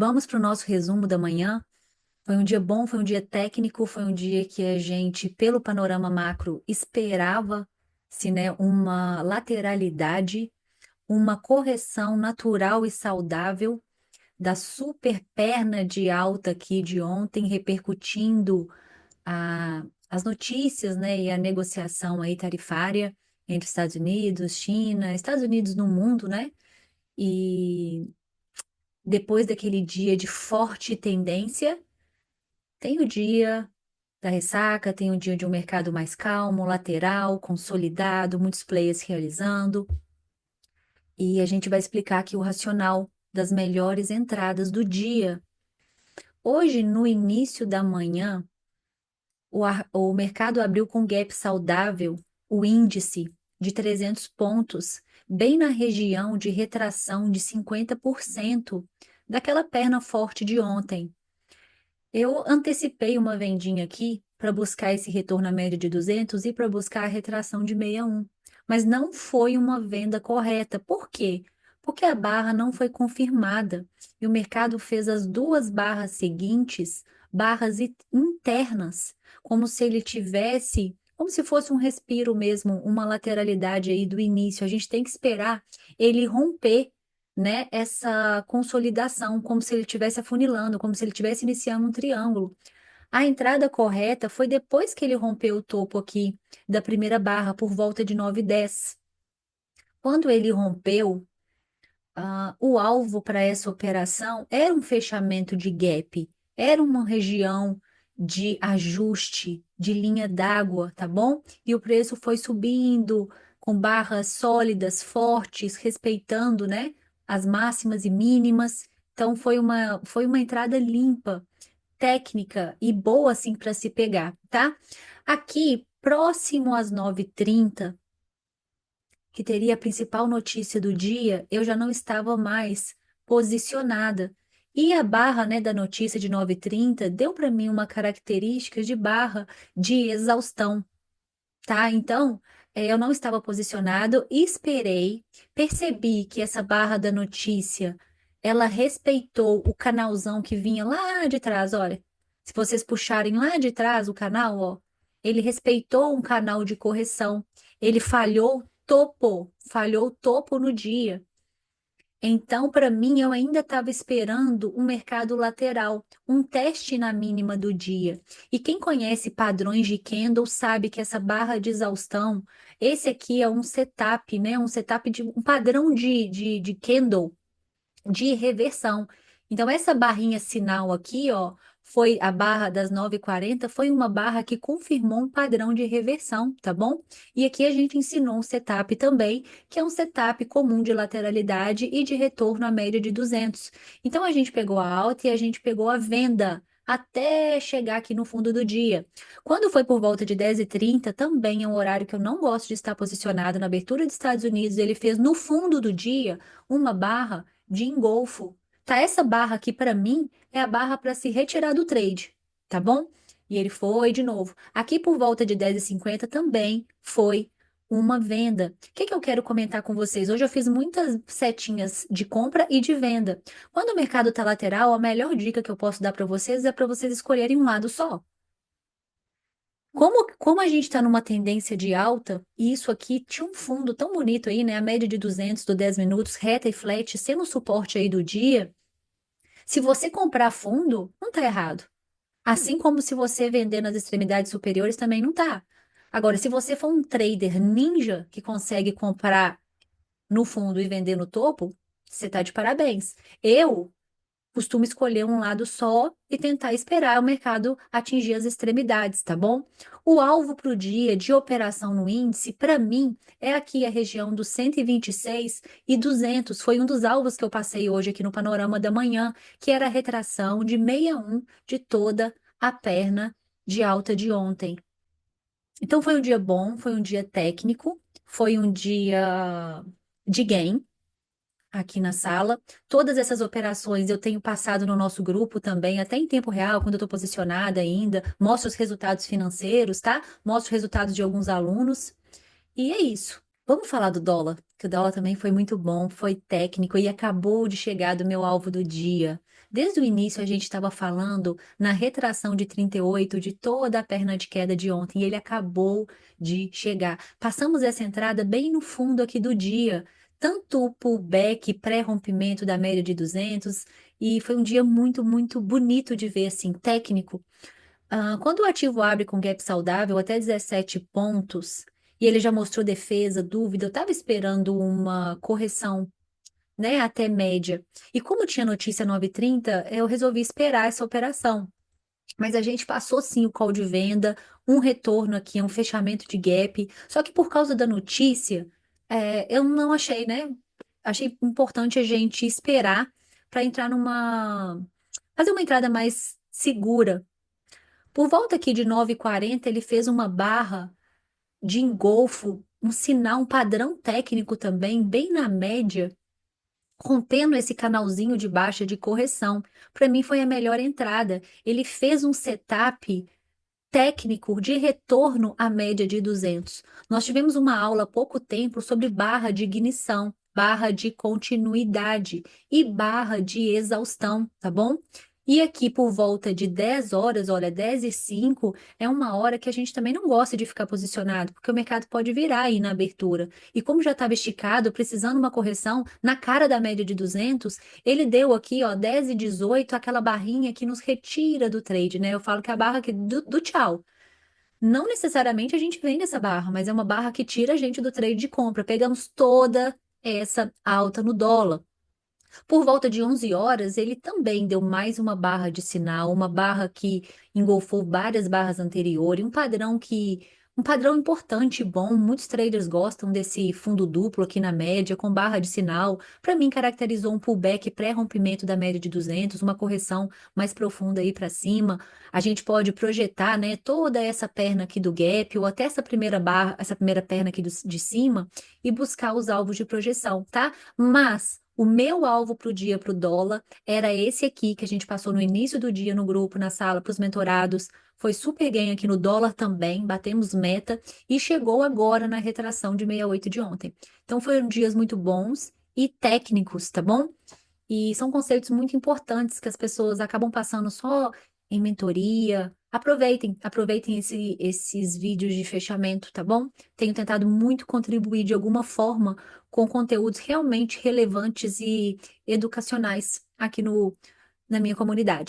Vamos para o nosso resumo da manhã. Foi um dia bom, foi um dia técnico, foi um dia que a gente, pelo panorama macro, esperava-se, né, uma lateralidade, uma correção natural e saudável da super perna de alta aqui de ontem, repercutindo as notícias, né, e a negociação aí tarifária entre Estados Unidos, China, Estados Unidos no mundo, né? E depois daquele dia de forte tendência, tem o dia da ressaca, tem o dia de um mercado mais calmo, lateral, consolidado, muitos players realizando. E a gente vai explicar aqui o racional das melhores entradas do dia. Hoje, no início da manhã, o mercado abriu com gap saudável, o índice de 300 pontos, bem na região de retração de 50% daquela perna forte de ontem. Eu antecipei uma vendinha aqui para buscar esse retorno à média de 200 e para buscar a retração de 61, mas não foi uma venda correta. Por quê? Porque a barra não foi confirmada e o mercado fez as duas barras seguintes, internas, como se ele tivesse, como se fosse um respiro mesmo, uma lateralidade aí do início. A gente tem que esperar ele romper, né, essa consolidação, como se ele estivesse afunilando, como se ele estivesse iniciando um triângulo. A entrada correta foi depois que ele rompeu o topo aqui da primeira barra, por volta de 9,10. Quando ele rompeu, o alvo para essa operação era um fechamento de gap, era uma região de ajuste de linha d'água, tá bom? E o preço foi subindo com barras sólidas, fortes, respeitando, né, as máximas e mínimas. Então foi uma entrada limpa, técnica e boa assim para se pegar, tá? Aqui, próximo às 9h30, que teria a principal notícia do dia, eu já não estava mais posicionada. E a barra, né, da notícia de 9h30 deu para mim uma característica de barra de exaustão, tá? Então, eu não estava posicionado, esperei, percebi que essa barra da notícia, ela respeitou o canalzão que vinha lá de trás, olha. Se vocês puxarem lá de trás o canal, ó, ele respeitou um canal de correção. Ele falhou topo no dia. Então, para mim, eu ainda estava esperando um mercado lateral, um teste na mínima do dia. E quem conhece padrões de candle sabe que essa barra de exaustão, esse aqui é um setup, né? Um setup de um padrão de candle de reversão. Então, essa barrinha sinal aqui, ó, foi a barra das 9h40, foi uma barra que confirmou um padrão de reversão, tá bom? E aqui a gente ensinou um setup também, que é um setup comum de lateralidade e de retorno à média de 200. Então, a gente pegou a alta e a gente pegou a venda até chegar aqui no fundo do dia. Quando foi por volta de 10h30, também é um horário que eu não gosto de estar posicionado na abertura dos Estados Unidos, ele fez no fundo do dia uma barra de engolfo. Tá? Essa barra aqui, para mim, é a barra para se retirar do trade, tá bom? E ele foi de novo. Aqui por volta de 10h50 também foi uma venda. O que que eu quero comentar com vocês? Hoje eu fiz muitas setinhas de compra e de venda. Quando o mercado está lateral, a melhor dica que eu posso dar para vocês é para vocês escolherem um lado só. Como a gente está numa tendência de alta, e isso aqui tinha um fundo tão bonito aí, né? A média de 200 do 10 minutos, reta e flat, sendo o suporte aí do dia. Se você comprar fundo, não tá errado. Assim como se você vender nas extremidades superiores, também não tá. Agora, se você for um trader ninja que consegue comprar no fundo e vender no topo, você tá de parabéns. Eu costumo escolher um lado só e tentar esperar o mercado atingir as extremidades, tá bom? O alvo para o dia de operação no índice, para mim, é aqui a região dos 126 e 200. Foi um dos alvos que eu passei hoje aqui no panorama da manhã, que era a retração de 61 de toda a perna de alta de ontem. Então foi um dia bom, foi um dia técnico, foi um dia de gain aqui na sala. Todas essas operações eu tenho passado no nosso grupo também, até em tempo real, quando eu estou posicionada ainda. Mostro os resultados financeiros, tá? Mostro os resultados de alguns alunos. E é isso. Vamos falar do dólar, que o dólar também foi muito bom, foi técnico e acabou de chegar do meu alvo do dia. Desde o início a gente estava falando na retração de 38 de toda a perna de queda de ontem, e ele acabou de chegar. Passamos essa entrada bem no fundo aqui do dia, tanto o pullback, pré-rompimento da média de 200, e foi um dia muito, muito bonito de ver, assim, técnico. Quando o ativo abre com gap saudável até 17 pontos, e ele já mostrou defesa, dúvida, eu estava esperando uma correção, né, até média. E como tinha notícia 9h30, eu resolvi esperar essa operação. Mas a gente passou sim o call de venda, um retorno aqui, um fechamento de gap. Só que por causa da notícia, eu não achei, né? Achei importante a gente esperar para entrar fazer uma entrada mais segura. Por volta aqui de 9h40, ele fez uma barra de engolfo, um sinal, um padrão técnico também, bem na média, rompendo esse canalzinho de baixa de correção. Para mim foi a melhor entrada. Ele fez um setup técnico de retorno à média de 200. Nós tivemos uma aula há pouco tempo sobre barra de ignição, barra de continuidade e barra de exaustão, tá bom? E aqui por volta de 10 horas, olha, 10h05 é uma hora que a gente também não gosta de ficar posicionado, porque o mercado pode virar aí na abertura. E como já estava esticado, precisando uma correção na cara da média de 200, ele deu aqui, ó, 10h18, aquela barrinha que nos retira do trade, né? Eu falo que é a barra aqui do tchau. Não necessariamente a gente vende essa barra, mas é uma barra que tira a gente do trade de compra. Pegamos toda essa alta no dólar. Por volta de 11 horas, ele também deu mais uma barra de sinal, uma barra que engolfou várias barras anteriores, um padrão importante e bom. Muitos traders gostam desse fundo duplo aqui na média, com barra de sinal. Para mim, caracterizou um pullback pré-rompimento da média de 200, uma correção mais profunda aí para cima. A gente pode projetar, né, toda essa perna aqui do gap, ou até essa primeira barra, essa primeira perna aqui de cima, e buscar os alvos de projeção, tá? Mas o meu alvo para o dia, para o dólar, era esse aqui que a gente passou no início do dia no grupo, na sala, para os mentorados. Foi super ganho aqui no dólar também, batemos meta e chegou agora na retração de 68 de ontem. Então foram dias muito bons e técnicos, tá bom? E são conceitos muito importantes que as pessoas acabam passando só em mentoria. Aproveitem esses vídeos de fechamento, tá bom? Tenho tentado muito contribuir de alguma forma com conteúdos realmente relevantes e educacionais aqui na minha comunidade.